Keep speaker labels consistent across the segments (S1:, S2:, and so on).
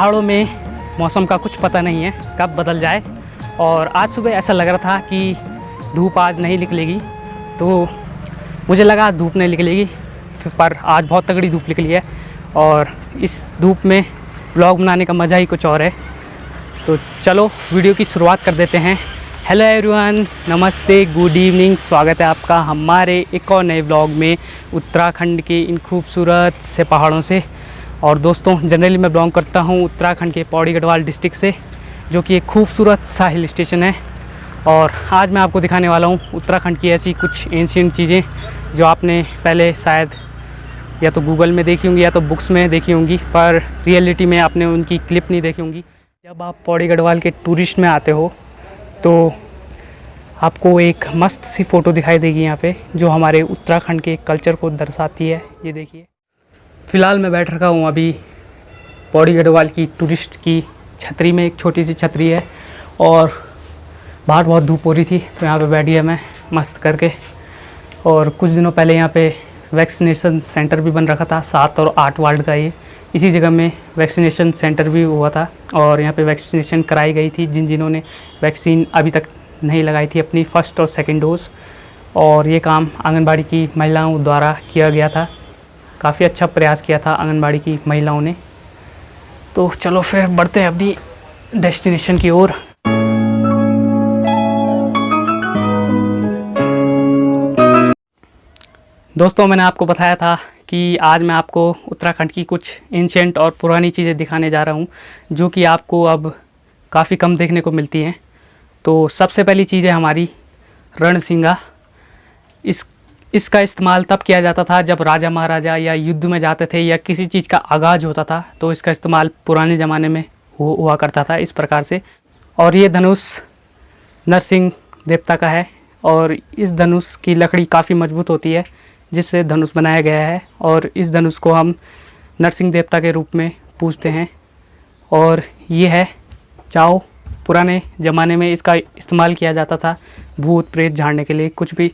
S1: पहाड़ों में मौसम का कुछ पता नहीं है कब बदल जाए। और आज सुबह ऐसा लग रहा था कि धूप आज नहीं निकलेगी, तो मुझे लगा धूप नहीं निकलेगी, पर आज बहुत तगड़ी धूप निकली है। और इस धूप में ब्लॉग बनाने का मज़ा ही कुछ और है। तो चलो वीडियो की शुरुआत कर देते हैं। हेलो एवरीवन, नमस्ते, गुड इवनिंग। स्वागत है आपका हमारे एक और नए ब्लॉग में उत्तराखंड के इन खूबसूरत से पहाड़ों से। और दोस्तों, जनरली मैं बिलोंग करता हूँ उत्तराखंड के पौड़ी गढ़वाल डिस्ट्रिक्ट से, जो कि एक खूबसूरत सा हिल स्टेशन है। और आज मैं आपको दिखाने वाला हूँ उत्तराखंड की ऐसी कुछ एंशिएंट चीज़ें जो आपने पहले शायद या तो गूगल में देखी होंगी या तो बुक्स में देखी होंगी, पर रियलिटी में आपने उनकी क्लिप नहीं देखी होंगी। जब आप पौड़ी गढ़वाल के टूरिस्ट में आते हो तो आपको एक मस्त सी फ़ोटो दिखाई देगी यहाँ पे, जो हमारे उत्तराखंड के कल्चर को दर्शाती है। ये देखिए, फ़िलहाल मैं बैठ रखा हूँ अभी पौड़ी गढ़वाल की टूरिस्ट की छतरी में। एक छोटी सी छतरी है और बाहर बहुत धूप हो रही थी, तो यहाँ पे बैठ गया मैं मस्त करके। और कुछ दिनों पहले यहाँ पे वैक्सीनेशन सेंटर भी बन रखा था, 7 और 8 वार्ड का। ये इसी जगह में वैक्सीनेशन सेंटर भी हुआ था और यहाँ पे वैक्सीनेशन कराई गई थी जिन्होंने वैक्सीन अभी तक नहीं लगाई थी अपनी फर्स्ट और सेकंड डोज। और ये काम आंगनबाड़ी की महिलाओं द्वारा किया गया था। काफ़ी अच्छा प्रयास किया था आंगनबाड़ी की महिलाओं ने। तो चलो फिर बढ़ते हैं अपनी डेस्टिनेशन की ओर। दोस्तों, मैंने आपको बताया था कि आज मैं आपको उत्तराखंड की कुछ एंशिएंट और पुरानी चीज़ें दिखाने जा रहा हूँ, जो कि आपको अब काफ़ी कम देखने को मिलती हैं। तो सबसे पहली चीज़ है हमारी रणसिंगा। इसका इस्तेमाल तब किया जाता था जब राजा महाराजा या युद्ध में जाते थे या किसी चीज़ का आगाज़ होता था, तो इसका इस्तेमाल पुराने ज़माने में हुआ करता था इस प्रकार से। और ये धनुष नरसिंह देवता का है और इस धनुष की लकड़ी काफ़ी मजबूत होती है, जिससे धनुष बनाया गया है। और इस धनुष को हम नरसिंह देवता के रूप में पूजते हैं। और ये है चाव। पुराने ज़माने में इसका इस्तेमाल किया जाता था भूत प्रेत झाड़ने के लिए। कुछ भी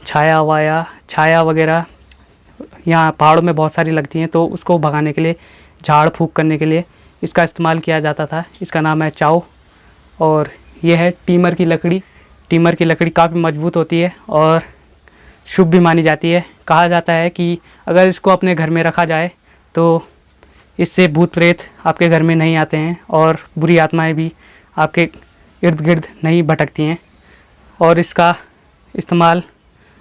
S1: छाया वगैरह यहाँ पहाड़ों में बहुत सारी लगती हैं, तो उसको भगाने के लिए, झाड़ फूँक करने के लिए इसका इस्तेमाल किया जाता था। इसका नाम है चाव। और ये है टीमर की लकड़ी। टीमर की लकड़ी काफ़ी मजबूत होती है और शुभ भी मानी जाती है। कहा जाता है कि अगर इसको अपने घर में रखा जाए तो इससे भूत प्रेत आपके घर में नहीं आते हैं और बुरी आत्माएं भी आपके इर्द गिर्द नहीं भटकती हैं। और इसका इस्तेमाल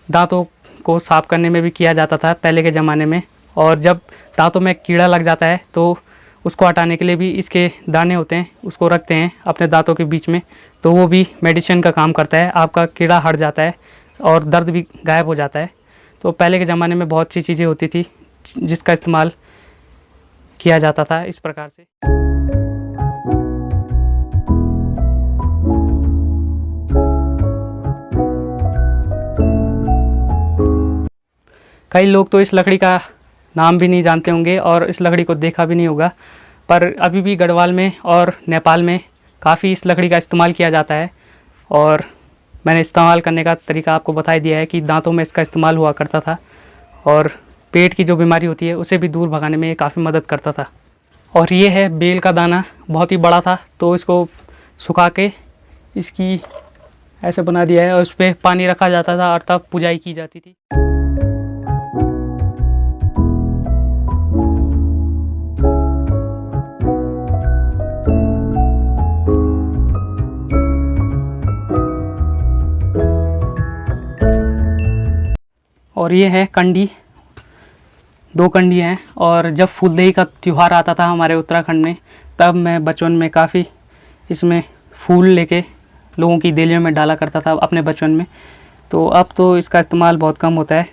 S1: दांतों को साफ़ करने में भी किया जाता था पहले के ज़माने में। और जब दांतों में कीड़ा लग जाता है तो उसको हटाने के लिए भी इसके दाने होते हैं, उसको रखते हैं अपने दांतों के बीच में, तो वो भी मेडिसिन का काम करता है। आपका कीड़ा हट जाता है और दर्द भी गायब हो जाता है। तो पहले के ज़माने में बहुत सी चीज़ें होती थी जिसका इस्तेमाल किया जाता था इस प्रकार से। कई लोग तो इस लकड़ी का नाम भी नहीं जानते होंगे और इस लकड़ी को देखा भी नहीं होगा, पर अभी भी गढ़वाल में और नेपाल में काफ़ी इस लकड़ी का इस्तेमाल किया जाता है। और मैंने इस्तेमाल करने का तरीका आपको बता ही दिया है कि दांतों में इसका इस्तेमाल हुआ करता था और पेट की जो बीमारी होती है उसे भी दूर भगाने में ये काफ़ी मदद करता था। और ये है बेल का दाना, बहुत ही बड़ा था, तो इसको सुखा के इसकी ऐसे बना दिया है और उस पर पानी रखा जाता था और तब पूजाई की जाती थी। और ये है कंडी, 2 कंडी हैं। और जब फूलदेई का त्यौहार आता था हमारे उत्तराखंड में, तब मैं बचपन में काफ़ी इसमें फूल लेके लोगों की देलियों में डाला करता था अपने बचपन में। तो अब तो इसका इस्तेमाल बहुत कम होता है।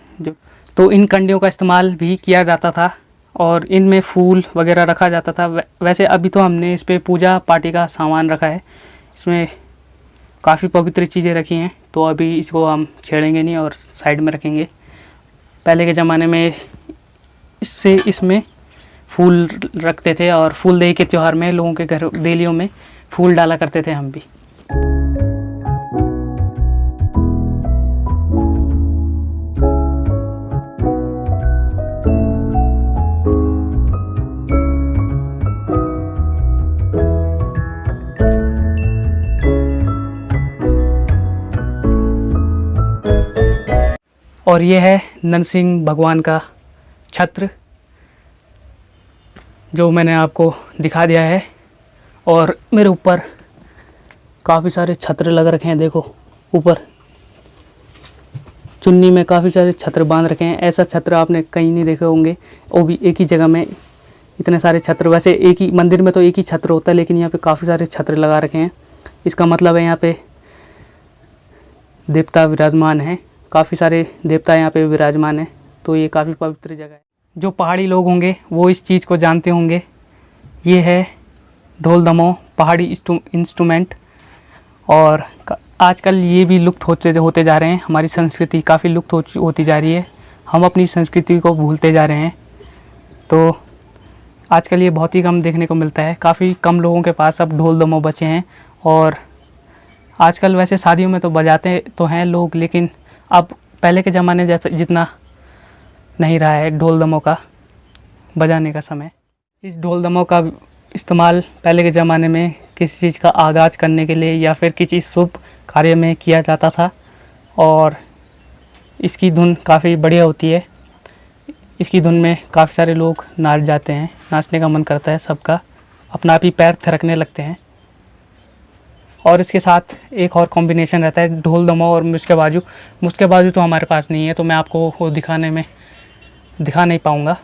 S1: तो इन कंडियों का इस्तेमाल भी किया जाता था और इनमें फूल वगैरह रखा जाता था। वैसे अभी तो हमने इस पर पूजा पार्टी का सामान रखा है, इसमें काफ़ी पवित्र चीज़ें रखी हैं, तो अभी इसको हम छेड़ेंगे नहीं और साइड में रखेंगे। पहले के ज़माने में इसमें फूल रखते थे और फूलदेई के त्यौहार में लोगों के घर देलियों में फूल डाला करते थे हम भी। और ये है नरसिंह भगवान का छत्र जो मैंने आपको दिखा दिया है। और मेरे ऊपर काफ़ी सारे छत्र लग रखे हैं, देखो ऊपर चुन्नी में काफ़ी सारे छत्र बांध रखे हैं। ऐसा छत्र आपने कहीं नहीं देखे होंगे, वो भी एक ही जगह में इतने सारे छत्र। वैसे एक ही मंदिर में तो एक ही छत्र होता है, लेकिन यहाँ पे काफ़ी सारे छत्र लगा रखे हैं। इसका मतलब है यहाँ पे देवता विराजमान हैं, काफ़ी सारे देवता यहाँ पे विराजमान हैं। तो ये काफ़ी पवित्र जगह है। जो पहाड़ी लोग होंगे वो इस चीज़ को जानते होंगे। ये है ढोल दमोह पहाड़ी इंस्ट्रूमेंट। और आजकल ये भी लुप्त होते जा रहे हैं। हमारी संस्कृति काफ़ी लुप्त होती जा रही है। हम अपनी संस्कृति को भूलते जा रहे हैं। तो आजकल ये बहुत ही कम देखने को मिलता है। काफ़ी कम लोगों के पास अब ढोल दमोह बचे हैं। और आजकल वैसे शादियों में तो बजाते तो हैं लोग, लेकिन अब पहले के ज़माने जैसा जितना नहीं रहा है ढोल दमोह का बजाने का समय। इस ढोल दमोह का इस्तेमाल पहले के ज़माने में किसी चीज़ का आगाज़ करने के लिए या फिर किसी शुभ कार्य में किया जाता था। और इसकी धुन काफ़ी बढ़िया होती है। इसकी धुन में काफ़ी सारे लोग नाच जाते हैं, नाचने का मन करता है सबका, अपना आप ही पैर थिरकने लगते हैं। और इसके साथ एक और कॉम्बिनेशन रहता है ढोल दमोह और मुस्के बाजू। मुस्के बाजू तो हमारे पास नहीं है, तो मैं आपको वो दिखा नहीं पाऊँगा।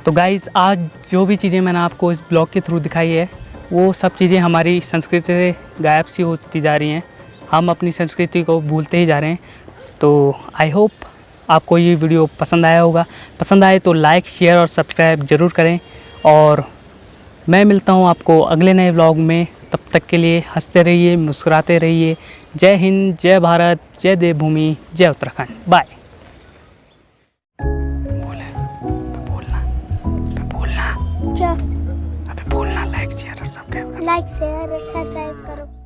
S1: तो गाइज़, आज जो भी चीज़ें मैंने आपको इस ब्लॉग के थ्रू दिखाई है वो सब चीज़ें हमारी संस्कृति से गायब सी होती जा रही हैं। हम अपनी संस्कृति को भूलते ही जा रहे हैं। तो आई होप आपको ये वीडियो पसंद आया होगा। पसंद आए तो लाइक, शेयर और सब्सक्राइब ज़रूर करें। और मैं मिलता हूँ आपको अगले नए ब्लॉग में। तब तक के लिए हंसते रहिए, मुस्कुराते रहिए। जय हिंद, जय भारत, जय देवभूमि, जय उत्तराखंड। बाय।
S2: क्या?
S1: अबे बोलना, लाइक शेयर और सब्सक्राइब
S2: करो।